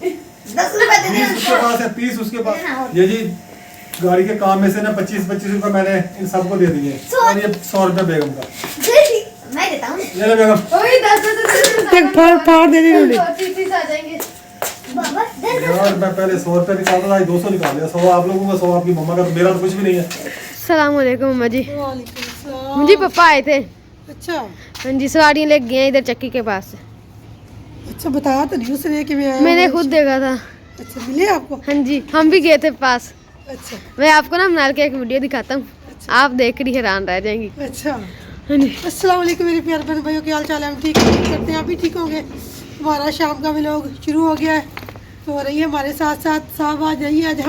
10 रुपए दे 30 उसके पास है, 30 उसके पास। ये जी गाड़ी के काम में से ना 25-25 रुपए मैंने इन सबको दे दिए और ये 100 रुपए बेगम का। मैं देता हूँ। ये ले बेगम। फाड़ दे रही आ जाएंगे बाबा। यार मैं पहले 100 रुपए निकालता था, 200 निकाल लिया। 100 आप लोगों का, 100 आपकी मम्मा का, तो मेरा तो कुछ भी नहीं है। सलाम वालेकुम अम्मा जी। वालेकुम जी पापा आए थे। अच्छा हाँ जी, साड़ियाँ ले गए हैं इधर चक्की के पास से। अच्छा बताया तो नहीं उसने कि मैं आया मैंने हूँ। खुद देखा था। अच्छा मिले आपको? हाँ जी, हम भी गए थे पास। अच्छा मैं आपको ना मनाल के एक वीडियो दिखाता हूँ, आप देख कर हैरान रह जाएंगी। अच्छा। हाँ जी। अस्सलाम वालेकुम मेरे प्यारे बहन भाइयों, क्या हाल चाल है? हम ठीक करते हैं, आप भी ठीक होंगे। हमारा शाम का व्लॉग शुरू हो गया है, तो रही है हमारे साथ साथ। साहब आ जाइए, आज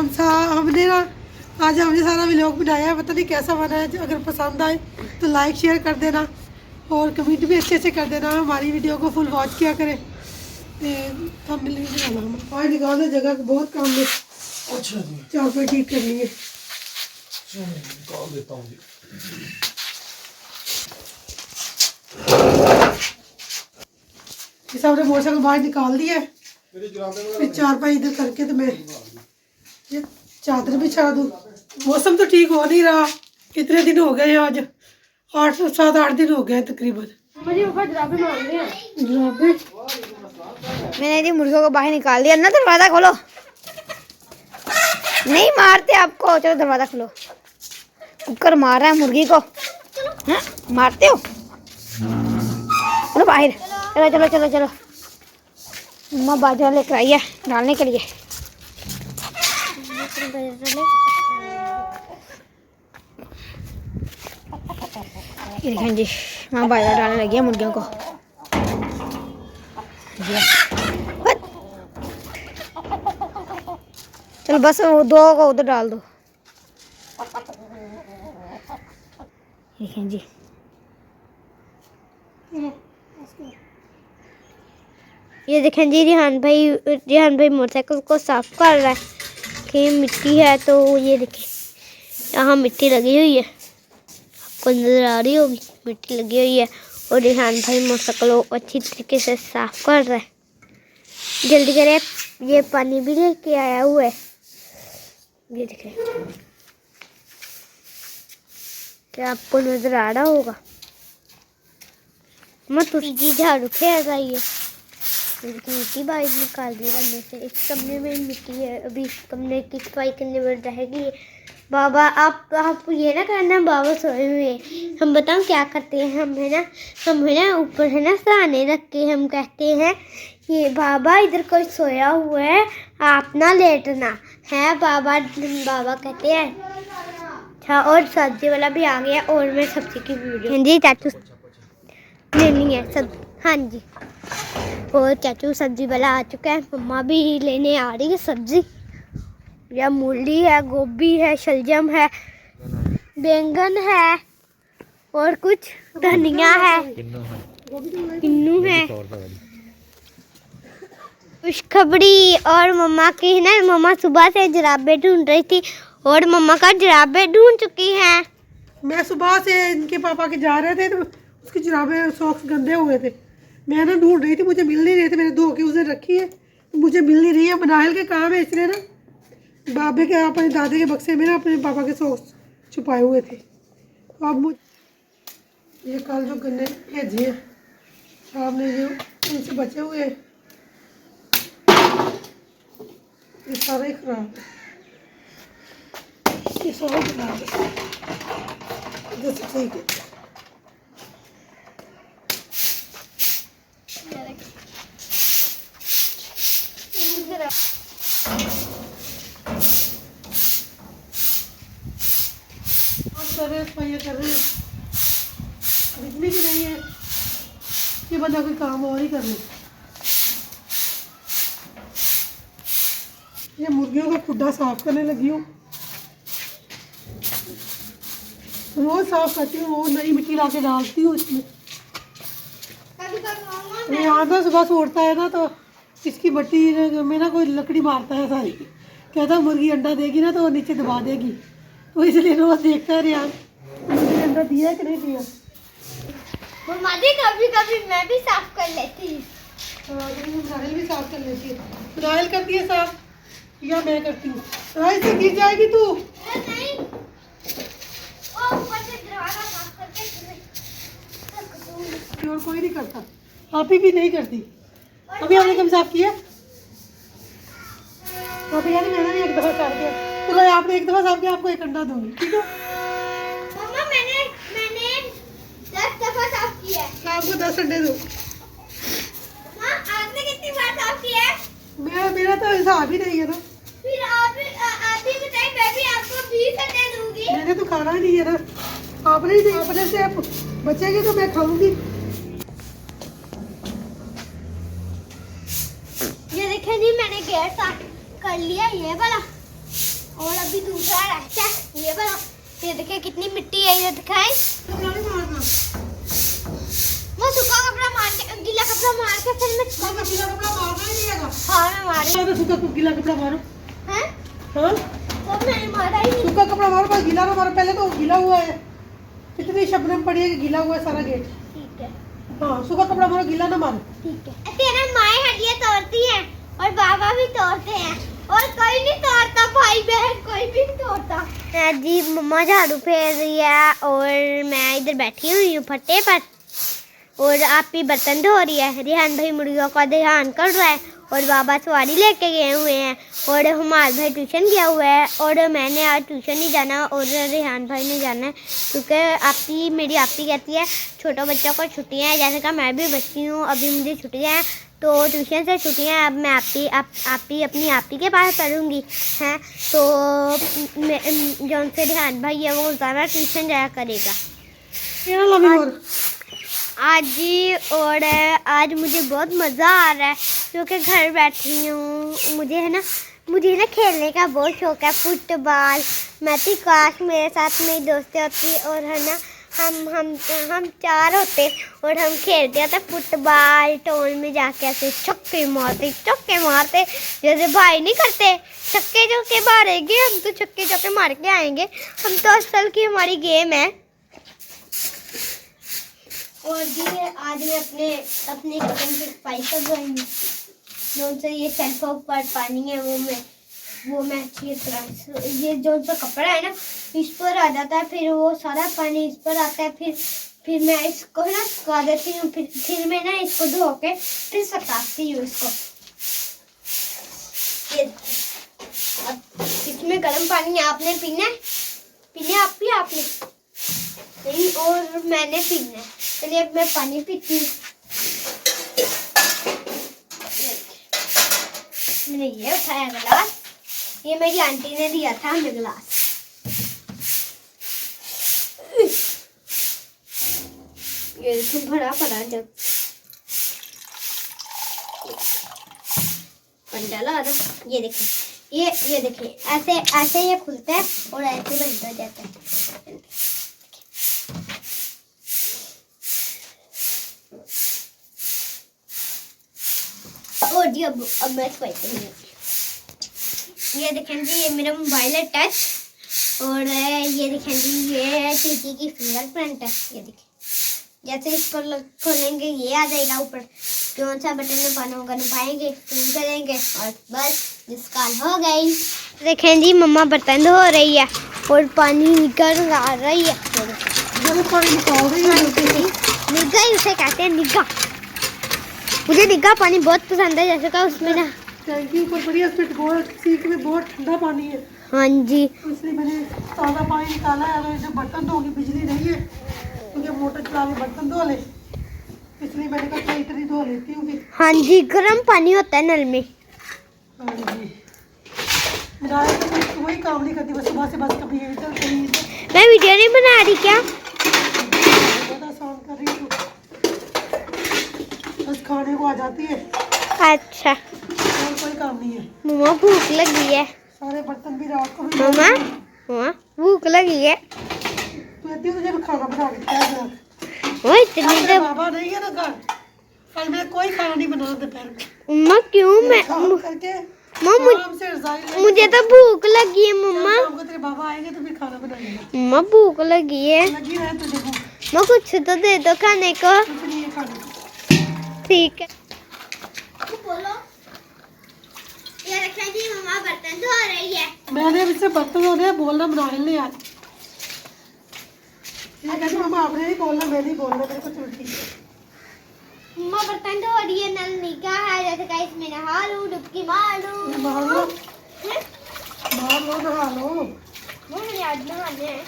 हमने सारा व्लॉग बनाया है, पता नहीं कैसा बना है। अगर पसंद आए तो लाइक शेयर कर देना और कमेंट भी अच्छे से कर देना। हमारी वीडियो को फुल वॉच किया करें। हम आज निकालने जगह बहुत काम है। अच्छा जी, चार ठीक करनी है। निकाल देता हूँ जी। इस हमने मोटरसाइकिल बाहर निकाल दिया है, फिर चारपाई इधर करके तो मैं ये चादर बिछा दूँ। मौसम तो ठीक हो नहीं रहा, कितने दिन हो गए हैं, आज 7-8 दिन हो गए तकरीबन। मैंने मुर्गियों को बाहर निकाल दिया ना। दरवाजा खोलो, नहीं मारते आपको। चलो दरवाजा खोलो। कुकर मार रहा है मुर्गी को। हाँ? मारते हो? चलो बाहर, चलो चलो चलो चलो। मम्मा बाजरा लेकर आई है डालने के लिए। ये देखें जी, माँ बाजरा डालने लगी है मुर्गियों को। चलो बस वो 2 को उधर डाल दो। देखें जी, ये देखें जी, रिहान भाई मोटरसाइकिल को साफ कर रहा है कि मिट्टी है। तो ये देखें, यहाँ मिट्टी लगी हुई है, आपको नजर आ रही होगी, मिट्टी लगी हुई है। और रिहान भाई मोटरसाइकिल को अच्छी तरीके से साफ कर रहा है। जल्दी करें, ये पानी भी लेके आया हुआ है। ये देखें, क्या आपको नजर आ रहा होगा? मत उसकी झाड़ू फेर रही है। मिट्टी बाहर निकाल दी कमरे से। इस कमरे में मिट्टी है, अभी इस कमरे की सफाई करने में रहेगी। बाबा आप ये ना करना, बाबा सोए हुए हैं। हम बताऊं क्या करते हैं? हम है ना ऊपर है ना सराहने रख के हम कहते हैं कि बाबा इधर कोई सोया हुआ है, आप ना लेटना है। बाबा कहते हैं। अच्छा, और सब्जी वाला भी आ गया और मैं सब्जी की वीडियो। हाँ जी, चाचू लेनी है सब। हाँ जी, और चाचू सब्जी वाला आ चुका है। मम्मा भी लेने आ रही है सब्जी। या मूली है, गोभी है, शलजम है, बैंगन है और कुछ धनिया है, किन्नू है, खुशखबरी। और मम्मा की है ना, मम्मा सुबह से जराबें ढूंढ रही थी और मम्मा का जराबें ढूंढ चुकी हैं। मैं सुबह से इनके पापा के जा रहे थे तो उसकी जुराबें सॉक्स गंदे हुए थे। मैं ना ढूंढ रही थी, मुझे मिल नहीं रहे थे। मैंने धो के उसे रखी है, मुझे मिल नहीं रही है। बनाहल के काम है, इसलिए ना बाबे के अपने दादे के बक्से में ना अपने पापा के सॉक्स छुपाए हुए थे। तो अब मुझे ये कल जो गन्ने भेजे हैं शाम ने, जो इनसे बचे हुए हैं, ये सारे खराब है। ये सारे खराब है, जैसे ठीक है। सारे सफाइयाँ कर रहे हैं, बिजली भी नहीं है कि बंदा कोई काम और ही कर ले। ये मुर्गियों का खुड्डा साफ करने लगी हूँ। रोज साफ करती हूँ, रोज नई मिट्टी ला के डालती हूँ इसमें। यहाँ तो सुबह से उठता है ना, तो इसकी मिट्टी में ना कोई लकड़ी मारता है सारी। कहता मुर्गी अंडा देगी ना तो वो नीचे दबा देगी, तो इसलिए रोज देखता है रियान मुर्गी अंडा दिया कि नहीं दिया। कभी कभी मैं भी साफ कर लेती हूँ। नारियल भी साफ कर लेती है। नारियल करती है साफ या मैं करती हूँ? राइस से गिर जाएगी तू। और कोई नहीं करता, आप ही भी नहीं करती। अभी आपने कब साफ किया? अभी यार मैंने भी एक दफा साफ किया, तो आपने एक दफा साफ किया, आपको एक अंडा दूंगी, ठीक है? मम्मा मैंने 10 दफा साफ किया है। आपको 10 अंडे दूँ। हाँ, आपने कितनी बार साफ किया है? मेरा तो हिसाब ही नहीं है ना। फिर आप ही बताइए, मैं भी आपको 20 अंडे दूंगी। मैंने तो खाना ही नहीं है ना, आपने ही नहीं, अपने से बचेगी तो मैं खाऊंगी। ये देखें जी, मैंने गेट साफ कर लिया ये वाला, और अभी दूसरा रहता है ये वाला। ये देखिए कितनी मिट्टी है, ये दिखाएं। कपड़ा नहीं मारना, वो सूखा कपड़ा मार के, गीला कपड़ा मार के फिर मैं गीला कपड़ा मारना ही नहीं है। हाँ मैं मारी तो सूखा गीला कपड़ा मारो। हैं, हाँ, तो मैंने मारा ही नहीं। सूखा कपड़ा मारो, बस गीला ना मारो। पहले तो गीला हुआ है, इतनी शबनम पड़ी है कि गीला हुआ है सारा गेट। ठीक है, हाँ, सूखा कपड़ा मारो, गीला ना मारो। ठीक है। तेरा माए हड्डियाँ तोड़ती हैं और बाबा भी तोड़ते हैं, और कोई नहीं तोड़ता, भाई बहन कोई भी नहीं तोड़ता। जी मम्मा झाड़ू फेर रही है और मैं इधर बैठी हुई हूँ फट्टे पर, और आप ही बर्तन धो रही है। रिहान भाई मुर्गियों का ध्यान कर रहा है, और बाबा सवारी लेके गए हुए हैं, और हमार भाई ट्यूशन गया हुआ है, और मैंने आज ट्यूशन नहीं जाना, और रिहान भाई ने जाना है, क्योंकि मेरी आपी कहती है छोटे बच्चों को छुट्टियां हैं, जैसे कि मैं भी बच्ची हूँ, अभी मुझे छुट्टियां हैं, तो ट्यूशन से छुट्टियां हैं। अब मैं अपनी आपी के पास पढ़ूँगी हैं, तो जो उनसे रिहान भाई है वो ज़्यादा ट्यूशन जाया करेगा आज जी। और आज मुझे बहुत मज़ा आ रहा है, क्योंकि घर बैठी हूँ। मुझे ना खेलने का बहुत शौक है, फुटबॉल। मैं थी काश मेरे साथ मेरी दोस्तें होती, और है ना हम 4 होते, और हम खेलते होते फुटबॉल। टाउन में जाके ऐसे छक्के मारते जैसे भाई नहीं करते, छक्के चौके मारेंगे हम, तो छक्के चौके मार के आएंगे हम, तो असल की हमारी गेम है। और जी आज मैं अपने किचन की सफाई करवाऊंगी, जो से ये शेल्फों पर पानी है वो मैं अच्छी तरह से, ये जो सा कपड़ा है ना इस पर आ जाता है, फिर वो सारा पानी इस पर आता है, फिर मैं इसको ना सुखा देती हूँ, फिर मैं ना इसको धो के फिर सुखाती हूँ इसको। ये अब इसमें गर्म पानी आपने पीना है, आपने नहीं, और मैंने पीना है। चलिए अब मैं पानी पीती हूँ। मैंने ये उठाया गिलास, ये मेरी आंटी ने दिया था हमें गिलास। ये देखो भरा पड़ा जब डाला था। ये देखिए, ये देखिए ऐसे ये खुलता है और ऐसे बंद हो जाता है। और जी अब मैं सफाई करूँगी। ये देखें जी, ये मेरा मोबाइल है टच, और ये देखें जी ये टीटी की फिंगरप्रिंट है। ये देखिए, जैसे इसको खोलेंगे ये आ जाएगा ऊपर, कौन सा बटन दबाना होगा दबाएंगे, फोन करेंगे, और बस मिस कॉल हो गई। देखें जी मम्मा बर्तन धो रही है और पानी निकल आ रही है। निगाह ही उसे कहते हैं, निगाह। मुझे निगाह पानी बहुत पसंद है, जैसे कि उसमें ना टैंकी ऊपर पड़ी है, उसमें बहुत सीख में बहुत ठंडा पानी है। हाँ जी, इसलिए मैंने ताज़ा पानी निकाला है। अगर जो बर्तन धोगी बिजली नहीं है, क्योंकि मोटर चला के बर्तन धो ले, इसलिए मैंने कहा थोड़ी इतनी धो लेती हूँ। हाँ जी, गर्म पानी होता है नल में। हाँ जी, मैं तो वही काम नहीं करती, बस सुबह से बस कभी इधर कभी इधर। मैं वीडियो नहीं बना रही क्या? बहुत आसान कर रही हूँ, बस खाने को आ जाती है, अच्छा, और कोई काम नहीं है। मम्मा भूख लगी है। सारे बर्तन भी रात को भी मम्मा भूख लगी है। तू कहती है तुझे खाना बना के क्या बना। वो इतनी मेरा बाबा नहीं है ना घर, कल मैं कोई खाना नहीं बनाना दोपहर में। मम्मा क्यों? मैं करके मुझे तो भूख लगी है मम्मा। शाम को तेरे बाबा आएंगे तो फिर खाना बनाएंगे। मम्मा भूख लगी है। लगी रहे तुझे भूख, मम्मा कुछ तो दे दो खाने को। कुछ नहीं है खाने को। ठीक है। बोलो। ये रखा जी, मम्मा बर्तन धो रही है। मैंने अब इससे बर्तन धोने बोलना बनाए ले यार। ये कहती मम्मा आपने नहीं बोलना, मैं नहीं बोलना, मेरे को चुटकी। मम्मा बर्तन धो रही है, नल निकाह है, जैसे का इसमें नहा लूं, डुबकी मार लूं। मार लो, हैं? मार लो, नहा लो, वो मैंने आज नहाने हैं,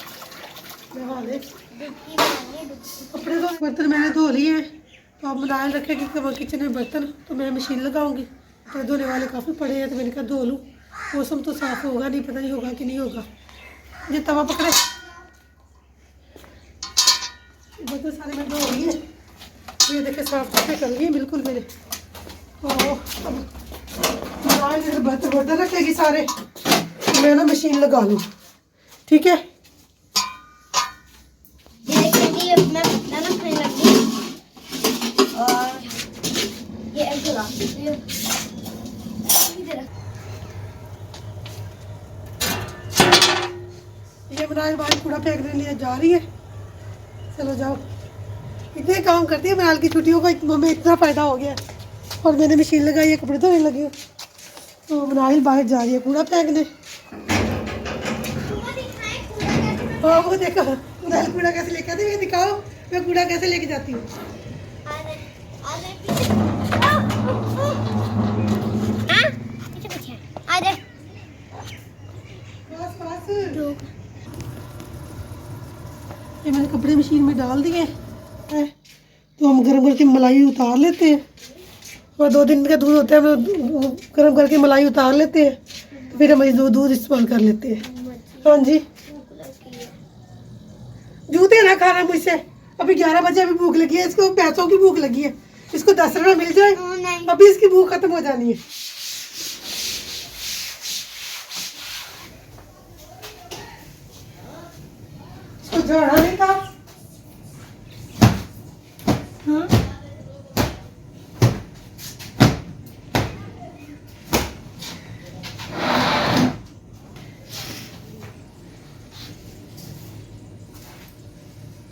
नहा ले। डुबकी मारनी है, डुबकी। कपड़े तो बर्तन मैंने धो लिए हैं, तो अब बनाए रखे कि किचन में बर्तन, तो मैं मशीन लगाऊंगी। तो धोने वाले काफ़ी पड़े हैं, तो मैंने कहा धो लूँ। मौसम तो साफ़ होगा नहीं, पता नहीं होगा कि नहीं होगा। ये तवा पकड़े, बर्तन सारे मैं धो लिए। ये देखे साफ सुथरे कर लिए बिल्कुल मेरे। तो अब बर्तन बर्तन रखेगी सारे, तो मैं ना मशीन लगा लूँ, ठीक है। ये देखिए जी, अब मैं बर्तन रखने लगी और ये अगला ये बनाए बाहर कूड़ा फेंकने लिए जा रही है। चलो जाओ, इतने काम करती है। मनाल की छुट्टियों का हमें इतना फ़ायदा हो गया है। और मैंने मशीन लगाई है, कपड़े धोने लगी हूँ। तो मनाल बाहर जा रही है कूड़ा फेंकने। हाँ वो देखो, मनाल कूड़ा कैसे लेके आती है, दिखाओ मैं कूड़ा कैसे लेके जाती हूँ। ये मैंने कपड़े मशीन में डाल दिए हैं, तो हम गर्म करके मलाई उतार लेते हैं। और 2 दिन का दूध होता है, हम गर्म करके मलाई उतार लेते हैं, तो फिर हम दूध इस्तेमाल कर लेते हैं। हाँ जी, जूते ना खाना मुझसे। अभी 11 बजे अभी भूख लगी है, इसको पैसों की भूख लगी है। इसको 10 रुपये मिल जाए, अभी इसकी भूख खत्म हो जानी है। इसको झाड़ा नहीं था। हाँ?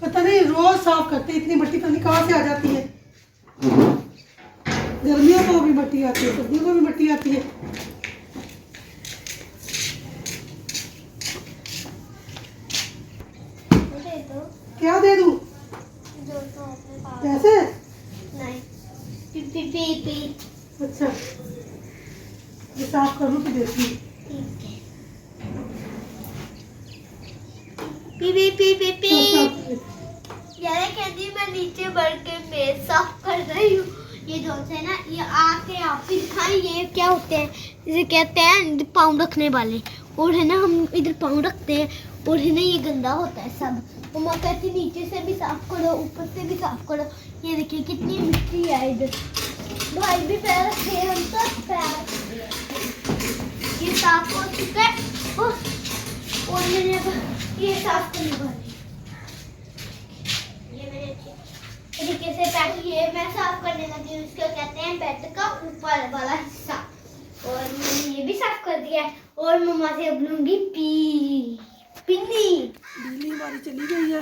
पता नहीं रोज साफ करते, इतनी मट्टी पता नहीं कहाँ से आ जाती है। गर्मियों को भी मट्टी आती है, सर्दियों को भी मट्टी आती है। क्या दे दूं? पैसे? अच्छा, ये साफ करूँ तो देती हूँ। कहती मैं नीचे बढ़ के मेज साफ कर रही हूँ। ये दोस्त है ना, ये आके आप ही दिखाएं ये क्या होते हैं। इसे कहते हैं पाँव रखने वाले, और है ना हम इधर पाँव रखते हैं, और है ना ये गंदा होता है सब। मम्मा कहती नीचे से भी साफ करो, ऊपर से भी साफ करो। ये देखिए कितनी मिट्टी है इधर। भाई भी पैर रखे हैं, हम सब पैर। ये साफ हो चुका है और मैंने ये साफ करने वाली। ये मैंने तरीके से पहले ये मैं साफ करने लगी हूँ। इसको कहते हैं बेड का ऊपर वाला हिस्सा, और मैंने ये भी साफ कर दिया है। और मम्मा से अब लूंगी पिन्नी। बिजली हमारी चली गई है,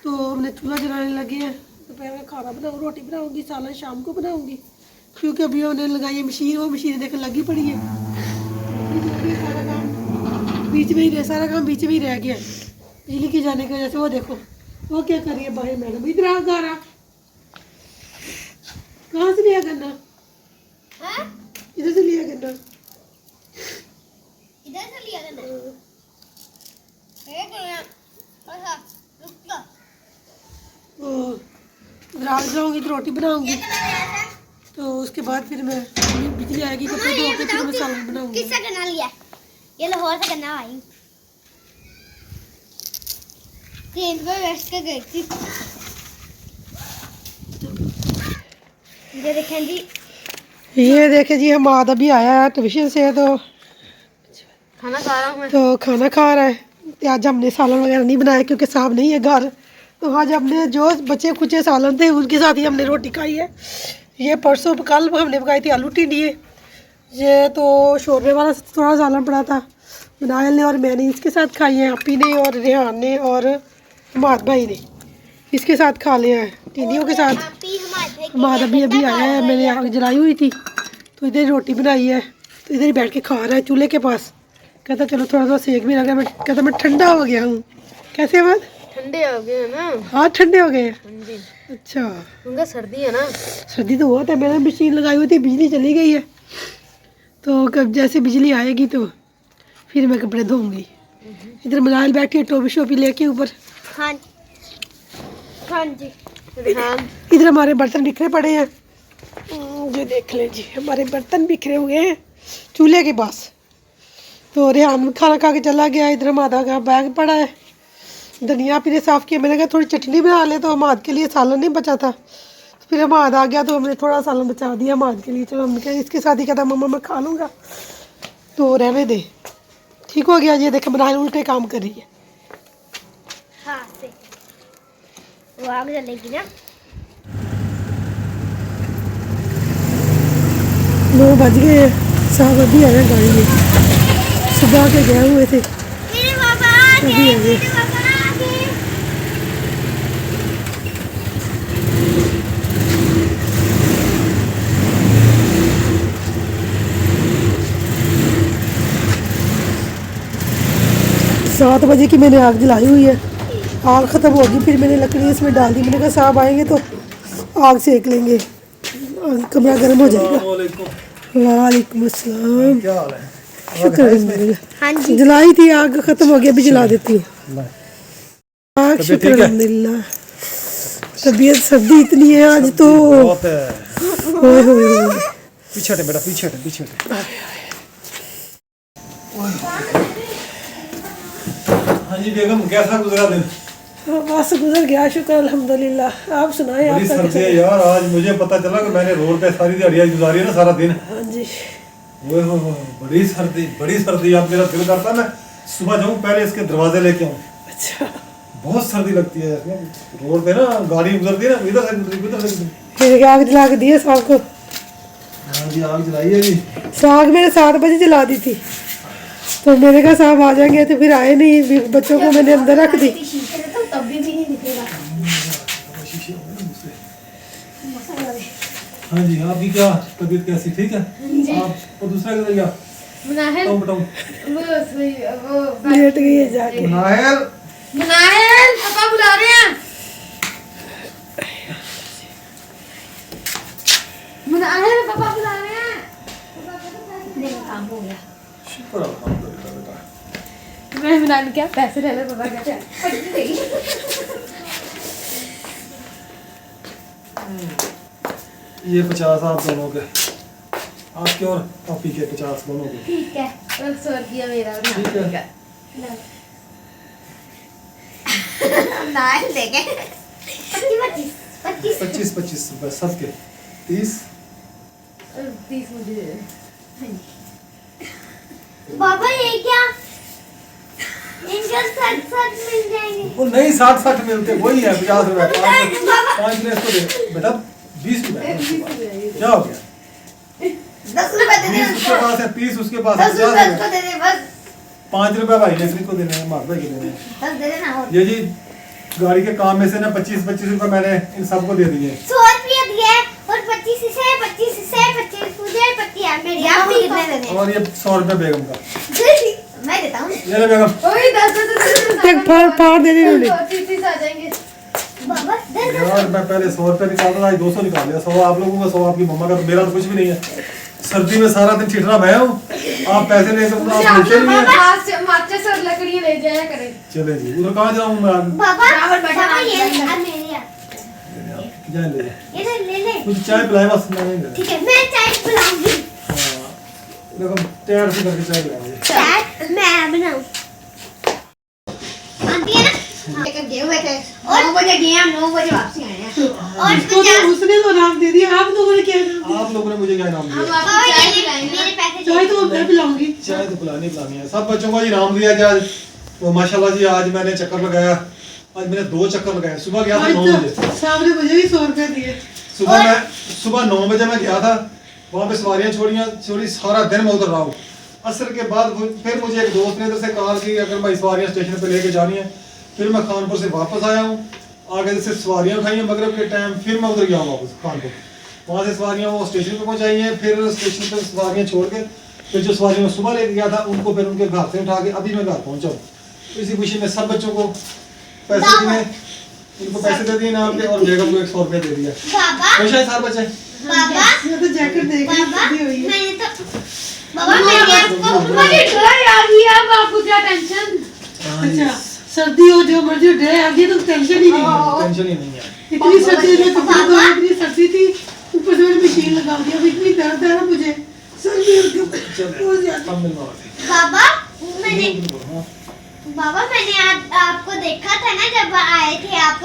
तो हमने चूल्हा जलाने लगे हैं। दोपहर में खाना बनाऊँ, रोटी बनाऊंगी, सालन शाम को बनाऊंगी, क्योंकि अभी हमने लगाई है मशीन। वो मशीन देख लगी पड़ी है, सारा काम बीच में ही रह, सारा काम बीच में ही रह गया है बिजली के जाने की वजह से। वो देखो वो क्या कर रही है बाहर मैडम, इधर आ गारा। कहाँ से लिया गन्ना? इधर से लिया गन्ना, इधर से लिया गन्ना। रात जाऊंगी तो रोटी बनाऊंगी, तो उसके बाद फिर मैं बिजली आएगी कपड़े धो के फिर मैं सालन बनाऊंगी। किससे गन्ना लिया? ये लाहौर से गन्ना आई। ट्रेन पर बैठ के गई थी। ये देखें जी, ये देखे जी, हम अभी आया है ट्यूशन से, तो खाना खा रहा हूँ मैं। तो खाना खा रहा है। आज हमने सालन वगैरह नहीं बनाया क्योंकि साहब नहीं है घर, तो आज हमने जो बचे कुचे सालन थे उनके साथ ही हमने रोटी खाई है। ये परसों कल हमने पकाई थी आलू टिंडिए। ये तो शोरबे वाला थोड़ा सालन पड़ा था, बनायल ने और मैंने इसके साथ खाई है, अपी ने और रेहान ने और हमाद भाई ने इसके साथ खा लिया है। तीनियों के साथ। अभी हमारे हमारा अभी आया है, मैंने आग जलाई हुई थी तो इधर रोटी बनाई है, तो इधर ही बैठ के खा रहा है चूल्हे के पास। कहता चलो थोड़ा सा सेक भी लगा। मैं कहता मैं ठंडा हो गया हूँ। कैसे है बात? ठंडे हो गए ना। हाथ ठंडे हो गए हैं। हाँ जी, अच्छा, उनका सर्दी है ना। सर्दी तो बहुत है। मैंने मशीन लगाई हुई थी, बिजली चली गई है, तो कब जैसे बिजली आएगी तो फिर मैं कपड़े धोऊंगी। इधर मलाल बैठी है टोपी शोपी लेके ऊपर। हाँ हाँ जी। रेहान इधर हमारे बर्तन बिखरे पड़े हैं। ये देख लें जी, हमारे बर्तन बिखरे हुए हैं चूल्हे के पास। तो रेहान खाना खा के चला गया। इधर हमारा का बैग पड़ा है, धनिया फिर साफ़ किया। मैंने कहा थोड़ी चटनी बना ले, तो हमाद के लिए सालन नहीं बचा था। फिर हमाद आ गया तो हमने थोड़ा सालन बचा दिया हमाद के लिए। चलो हमने कहा इसके साथ ही कहता मम्मा मैं खा लूँगा, तो रहने दे। ठीक हो गया। ये देखे बनाए उल्टे काम कर रही है। हाँ से वो आग जलेगी ना। 9 बज गए हैं, साहब अभी आया गाड़ी में। सुबह के गए हुए थे, मेरे पापा आ अभी गए, आ गए। मेरे पापा आ गए। सात बजे की मैंने आग जलाई हुई है। आग ख़त्म होगी फिर मैंने लकड़ी इसमें डाल दी। मैंने कहा साहब आएंगे तो आग सेक लेंगे, कमरा गर्म हो जाएगा। वालेकुम अस्सलाम। क्या हाल है? शुक्र है। हाँ जी। जलाई थी आग, खत्म हो गया, अभी जला देती हूँ। आग तबीयत शुक्र ठीक है? अल्हम्दुलिल्लाह। तबीयत सर्दी इतनी है आज तो। बहुत है। ओए होए होए। पीछे हटे बेटा, पीछे हटे, पीछे हटे। हाँ जी बेगम, कैसा गुजरा दिन? बस गुजर गया, शुक्र अल्हम्दुलिल्लाह। आप सुनाएं, बड़ी आपका सर्दी कैसा? है यार। आज मुझे पता चला कि मैंने रोड पे सारी दिहाड़ियाँ गुजारी है ना, सारा दिन। हाँ जी। ओए होए होए, बड़ी सर्दी, बड़ी सर्दी। अब मेरा दिल करता है मैं सुबह जाऊँ पहले इसके दरवाजे लेके आऊँ। अच्छा, बहुत सर्दी लगती है इसमें। रोड पे ना गाड़ी गुजरती है ना, इधर से गुजरती, इधर से गुजरती। फिर आग जला के दिए साग को। हाँ जी, आग जलाई है जी। साग मैंने 7 बजे जला दी थी, तो मैंने कहा साहब आ जाएंगे, तो फिर आए नहीं। बच्चों को मैंने अंदर रख दी। तब भी नहीं दिखेगा। हाँ जी, आपकी क्या तबीयत कैसी? ठीक है? आप और दूसरा किधर गया? मुनाहिल बताओ। वो लेट गई है जाके। नायर, मुनाहिल पापा बुला रहे हैं। मुनाहिल पापा बुला रहे हैं। मेरा काम हो गया। शुक्र अल्हम्दुलिल्लाह बेटा। मैं मुनाहिल क्या पैसे ले ले पापा कहते ये 50 आप दोनों के, आपके और पापी के 50 दोनों के। ठीक है। 100 रुपया मेरा और ठीक है। मुनाहिल का। नाल देंगे। 25 25 रुपए सबके। 30 और 30 मुझे दे दे। बाबा ये क्या? इनका 60 मिल जाएंगे। वो नहीं, 60 मिलते वही है। 50 रुपए 5 ने इसको दे बेटा। 20 रुपए क्या हो गया? 10 रुपए दे 20 उसके पास है, 30 उसके पास है, 10 50 रुपए रुपए। उसको दे दे बस। 5 रुपए भाई ने इसको देने हैं, मार भाई के देने हैं। 10 दे देना और ये जी गाड़ी के काम में से ना 25 रुपए मैंने इन सबको दे दिए। 100 रुपया दिया है और 25 से 25 तुझे 25 है मेरी। आप भी कितने देने हैं? और ये 100 रुपए बेगम का। मैं देता हूँ। ये ले बेगम। ओए 10 एक फाड़ दे रही उन्होंने। 30 आ जाएंगे। बाबा दे दे। यार मैं पहले 100 रुपए निकालता था, आज 200 निकाल लिया। 100 आप लोगों का, 100 आपकी मम्मा का। तो मेरा तो कुछ भी नहीं है। सर्दी में सारा दिन छिटना मैं हूँ। आप पैसे ले सकते हो, आप लेते नहीं है। माचिस और लकड़ियाँ ले जाया करें। चले जी, उधर कहाँ जाऊँ मैं आगे? बाबा बराबर बैठा बाबा ये बैठा। अब मेरी है। जाए ले जा। ये ले ले। कुछ चाय पिलाए बस, मैं नहीं गया। ठीक है मैं चाय पिलाऊंगी। हाँ, बेगम तैयार से करके चाय पिलाएंगे। चाय मैं बनाऊं। आंटी है ना? लेकर गए हुए थे और 9 बजे गए हम, 9 बजे वापसी आए हैं। और उसको तो उसने तो नाम दे दिया, आप लोगों ने क्या नाम दिया? आप लोगों ने मुझे क्या नाम दिया? बाबा ये मेरे पैसे चाय तो मैं पिलाऊंगी। चाय तो पिलानी पिलानी है। सब बच्चों को इनाम दिया जाए। तो माशाल्लाह जी आज मैंने चक्कर लगाया। आज मैंने 2 चक्कर लगाए। सुबह गया था 9 बजे। साहब ने मुझे भी 100 रुपए दिए। सुबह 9 बजे मैं गया था। वहाँ पे सवारियाँ छोड़ी सारा दिन मैं उधर रहा हूँ। असर के बाद फिर मुझे एक दोस्त ने इधर से कॉल की अगर मैं सवारियाँ स्टेशन पे लेके जानी है। फिर मैं कानपुर से वापस आया हूँ। आगे से सवारियां उठाई हैं मगरब के टाइम, फिर मैं उधर गया हूँ वापस कानपुर। वहाँ से सवारियां वो स्टेशन पे पहुँचाई हैं, फिर स्टेशन पे सवारियां छोड़ के फिर जो सवारियां मैं सुबह लेके गया था उनको फिर उनके घर से उठा के अभी मैं घर पहुँचा हूँ। इसी खुशी में सब बच्चों को पैसे दिए, इनको पैसे दे दिए नाम के, और बेगम को 100 रुपये दे दिया। खुश है सारे बच्चे? ये तो जैकेट देख के खुशी हुई है। मैंने तो बाबा मैंने आपको बापू क्या टेंशन। अच्छा सर्दी हो जो मर्जी हो, डे आ गई तो टेंशन ही नहीं है। टेंशन ही नहीं है। इतनी सर्दी में कपड़े धोए, इतनी सर्दी थी, ऊपर से मैंने मशीन लगा दी। अब इतनी दर्द है ना मुझे सर्दी हो जाती। अब मिलना होता है। बाबा मैंने आज आपको देखा था ना जब आए थे आप,